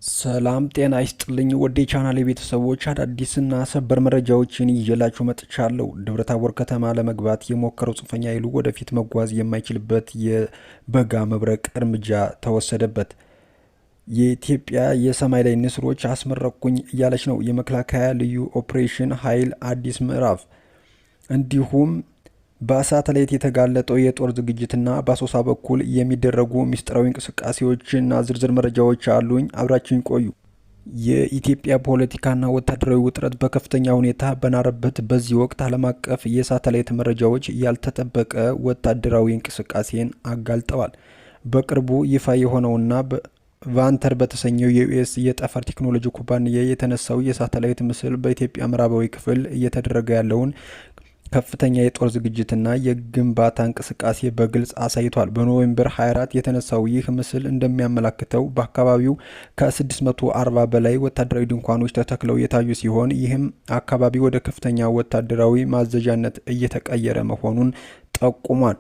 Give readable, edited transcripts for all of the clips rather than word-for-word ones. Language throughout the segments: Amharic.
ሰላም ጤና ይስጥልኝ ወደ ቻናል የቤተሰቦች አዳዲስና ሰበር መረጃዎችን ይዤላችሁ መጥቻለሁ። ደብረታቦር ከተማ ለመግባት የሞከረው ጽንፈኛ ኃይሉ ወደፊት መጓዝ የማይችልበት የበጋ መብረቅ እርምጃ ተወሰደበት። የኢትዮጵያ የሰማይ ላይ ንስሮች አስመረቅኩኝ እያለች ነው። የመከላከያ ልዩ ኦፕሬሽን ኃይል አዲስ ምዕራፍ። እንዲሁም በሳተላይት የተጋለጠው የጦር ዝግጅትና በአሶሳ በኩል የሚደረጉ ሚስጥራዊ እንቅስቃሴዎችና ዝርዝር መረጃዎች አሉኝ። አብራችሁኝ ቆዩ። የኢትዮጵያ ፖለቲካና ወታደራዊ ውጥረት በከፍተኛ ሁኔታ በናረበት በዚህ ወቅት ዓለም አቀፍ የሳተላይት መረጃዎች ያልተጠበቀ ወታደራዊ እንቅስቃሴን አጋልጠዋል። በቅርቡ ይፋ የሆነውና ቫንተር በተሰኘው የዩኤስ የጠፈር ቴክኖሎጂ ኩባንያ የተነሳው የሳተላይት ምስል በኢትዮጵያ ምዕራባዊ ክፍል እየተደረገ ያለውን ከፍተኛ የጦር ዝግጅትና የግንባታ እንቅስቃሴ በግልጽ አሳይቷል። በኖቬምበር 24 የተነሳው ይህ ምስል እንደሚያመላክተው በአካባቢው ከ640 በላይ ወታደራዊ ድንኳኖች ተተክለው የታዩ ሲሆን ይህም አካባቢ ወደ ከፍተኛ ወታደራዊ ማዘዣነት እየተቀየረ መሆኑን ጠቁሟል።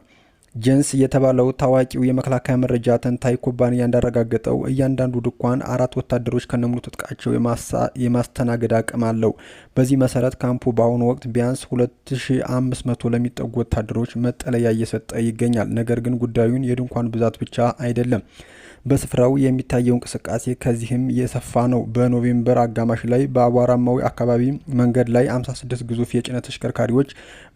ጄንስ የተባለው ታዋቂው የመከላከያ መረጃ ተንታኝ ኩባንያ እንዳረጋገጠው እያንዳንዱ ድንኳን 4 ወታደሮች ከነሙሉ ትጥቃቸው የማስተናገድ አቅም አለው። በዚህ መሰረት ካምፑ በአሁኑ ወቅት ቢያንስ 2500 ለሚጠጉ ወታደሮች መጠለያ እየሰጠ ይገኛል። ነገር ግን ጉዳዩን የድንኳን ብዛት ብቻ አይደለም። በስፍራው የሚታየው እንቅስቃሴ ከዚህም የሰፋ ነው። በኖቬምበር አጋማሽ ላይ በአቧራማው አካባቢ መንገድ ላይ 56 ግዙፍ የጭነት ተሽከርካሪዎች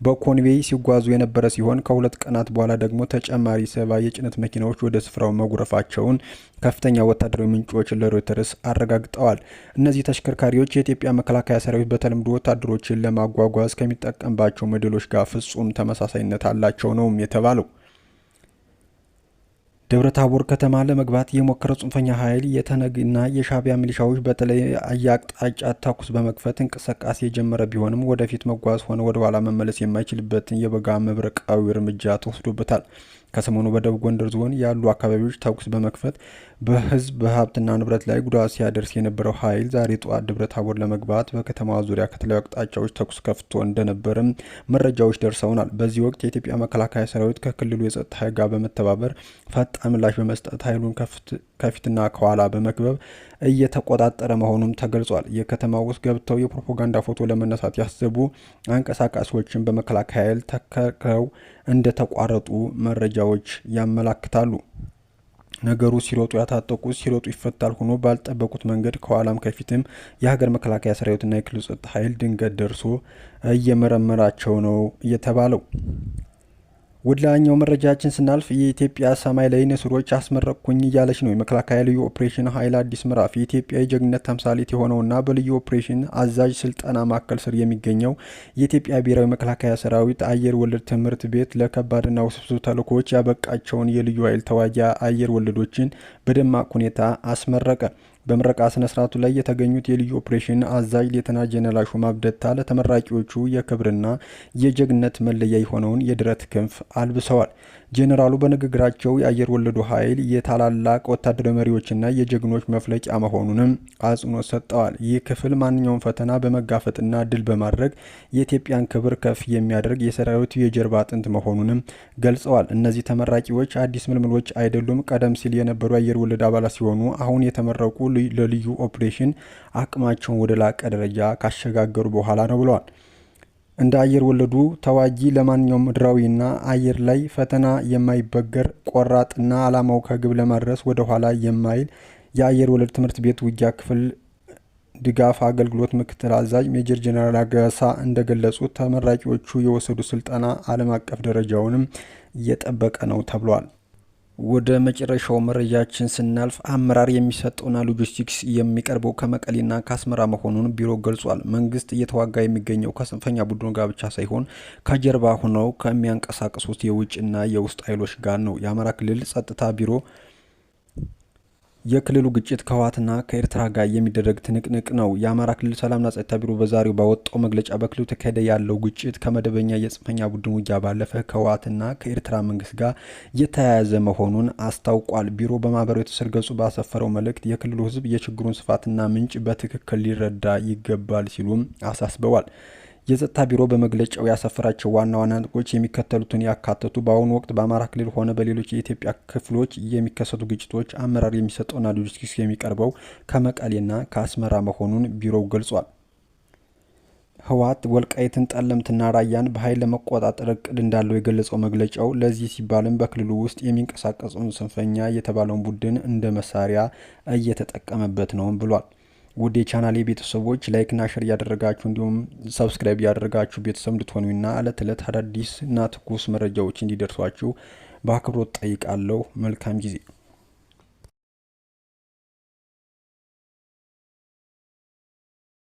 በኮንቬይ ሲጓዙ የነበረ ሲሆን ከ2 ቀናት በኋላ ደግሞ ተጨማሪ 70 የጭነት መኪናዎች ወደ ስፍራው መጉረፋቸውን ከፍተኛ ወታደራዊ ምንጮች ለሮይተርስ አረጋግጠዋል። እነዚህ ተሽከርካሪዎች የኢትዮጵያ መከላከያ ሰራዊት በተለምዶ ወታደሮችን ለማጓጓዝ ከሚጠቀምባቸው ሞዴሎች ጋር ፍጹም ተመሳሳይነት አላቸው ነው የተባለው። ደብረታቦር ከተማ ለመግባት የሞከረው ጽንፈኛ ኃይል የተነግና የሻዕቢያ ሚሊሻዎች በተለያየ አቅጣጫ ተኩስ በመክፈት እንቅስቃሴ የጀመረ ቢሆንም ወደፊት መጓዝ ሆነ ወደ ኋላ መመለስ የማይችልበትን የበጋ መብረቃዊ እርምጃ ተወስዶበታል። ከሰሞኑ በደቡብ ጎንደር ዞን ያሉ አካባቢዎች ተኩስ በመክፈት በህዝብ በሀብትና ንብረት ላይ ጉዳት ሲያደርስ የነበረው ኃይል ዛሬ ጠዋት ደብረታቦር ለመግባት በከተማዋ ዙሪያ ከተለያዩ አቅጣጫዎች ተኩስ ከፍቶ እንደነበርም መረጃዎች ደርሰውናል። በዚህ ወቅት የኢትዮጵያ መከላከያ ሰራዊት ከክልሉ የጸጥታ ኃይል ጋር በመተባበር ፈጣን ምላሽ በመስጠት ኃይሉን ከፊትና ከኋላ በመክበብ እየተቆጣጠረ መሆኑም ተገልጿል። የከተማ ውስጥ ገብተው የፕሮፓጋንዳ ፎቶ ለመነሳት ያሰቡ አንቀሳቃሾችን በመከላከያ ኃይል ተከረው እንደተቋረጡ መረጃዎች ያመላክታሉ። ነገሩ ሲሮጡ ያታጠቁ ሲሮጡ ይፈታል ሆኖ ባልጠበቁት መንገድ ከኋላም ከፊትም የሀገር መከላከያ ሰራዊትና የክልሉ ጸጥታ ኃይል ድንገት ደርሶ እየመረመራቸው ነው የተባለው። ወደላኛው መረጃችን ስናልፍ የኢትዮጵያ ሰማይ ላይ ንስሮች አስመረቅኩኝ እያለች ነው። የመከላከያ ልዩ ኦፕሬሽን ኃይል አዲስ ምዕራፍ። የኢትዮጵያ የጀግንነት ተምሳሌት የሆነውና በልዩ ኦፕሬሽን አዛዥ ስልጠና ማዕከል ስር የሚገኘው የኢትዮጵያ ብሔራዊ መከላከያ ሰራዊት አየር ወለድ ትምህርት ቤት ለከባድና ውስብስብ ተልዕኮዎች ያበቃቸውን የልዩ ኃይል ተዋጊ አየር ወለዶችን በደማቅ ሁኔታ አስመረቀ። በምረቃ ስነ ስርዓቱ ላይ የተገኙት የልዩ ኦፕሬሽን አዛዥ ሌተና ጀነራል ሹማ አብደታ ለተመራቂዎቹ የክብርና የጀግንነት መለያ የሆነውን የድረት ክንፍ አልብሰዋል። ጄኔራሉ በንግግራቸው የአየር ወለዱ ኃይል የታላላቅ ወታደራዊ መሪዎችና የጀግኖች መፍለቂያ መሆኑንም አጽንኦት ሰጥተዋል። ይህ ክፍል ማንኛውም ፈተና በመጋፈጥና ድል በማድረግ የኢትዮጵያን ክብር ከፍ የሚያደርግ የሰራዊቱ የጀርባ አጥንት መሆኑንም ገልጸዋል። እነዚህ ተመራቂዎች አዲስ ምልምሎች አይደሉም። ቀደም ሲል የነበሩ የአየር ወለድ አባላት ሲሆኑ አሁን የተመረቁ ለልዩ ኦፕሬሽን አቅማቸውን ወደ ላቀ ደረጃ ካሸጋገሩ በኋላ ነው ብለዋል። እንደ አየር ወለዱ ተዋጊ ለማንኛውም ምድራዊና አየር ላይ ፈተና የማይበገር ቆራጥና ዓላማው ከግብ ለማድረስ ወደ ኋላ የማይል የአየር ወለድ ትምህርት ቤት ውጊያ ክፍል ድጋፍ አገልግሎት ምክትል አዛዥ ሜጀር ጀነራል አጋሳ እንደገለጹት ተመራቂዎቹ የወሰዱ ስልጠና ዓለም አቀፍ ደረጃውንም እየጠበቀ ነው ተብሏል። ወደ መጨረሻው መረጃችን ስናልፍ አመራር የሚሰጠውና ሎጂስቲክስ የሚቀርበው ከመቀሌና ከአስመራ መሆኑን ቢሮ ገልጿል። መንግስት እየተዋጋ የሚገኘው ከጽንፈኛ ቡድኑ ጋር ብቻ ሳይሆን ከጀርባ ሆነው ከሚያንቀሳቅሱት የውጭና የውስጥ ኃይሎች ጋር ነው። የአማራ ክልል ጸጥታ ቢሮ የክልሉ ግጭት ከህወሓትና ከኤርትራ ጋር የሚደረግ ትንቅንቅ ነው። የአማራ ክልል ሰላምና ጸጥታ ቢሮ በዛሬው ባወጣው መግለጫ በክልሉ ተካሄደ ያለው ግጭት ከመደበኛ የጽንፈኛ ቡድን ውጊያ ባለፈ ከህወሓትና ከኤርትራ መንግስት ጋር የተያያዘ መሆኑን አስታውቋል። ቢሮ በማህበራዊ ትስስር ገጹ ባሰፈረው መልእክት የክልሉ ህዝብ የችግሩን ስፋትና ምንጭ በትክክል ሊረዳ ይገባል ሲሉም አሳስበዋል። የጸጥታ ቢሮ በመግለጫው ያሰፈራቸው ዋና ዋና ነጥቦች የሚከተሉትን ያካተቱ በአሁኑ ወቅት በአማራ ክልል ሆነ በሌሎች የኢትዮጵያ ክፍሎች የሚከሰቱ ግጭቶች አመራር የሚሰጠውና ሎጂስቲክስ የሚቀርበው ከመቀሌና ከአስመራ መሆኑን ቢሮው ገልጿል። ህወሓት ወልቃይትን፣ ጠለምትና ራያን በኃይል ለመቆጣጠር እቅድ እንዳለው የገለጸው መግለጫው ለዚህ ሲባልም በክልሉ ውስጥ የሚንቀሳቀሰውን ጽንፈኛ የተባለውን ቡድን እንደ መሳሪያ እየተጠቀመበት ነው ብሏል። ውድ የቻናሌ ቤተሰቦች ላይክና ሸር እያደረጋችሁ እንዲሁም ሰብስክራይብ እያደረጋችሁ ቤተሰብ እንድትሆኑና ዕለት ዕለት አዳዲስና ትኩስ መረጃዎች እንዲደርሷችሁ በአክብሮት ጠይቃለሁ። መልካም ጊዜ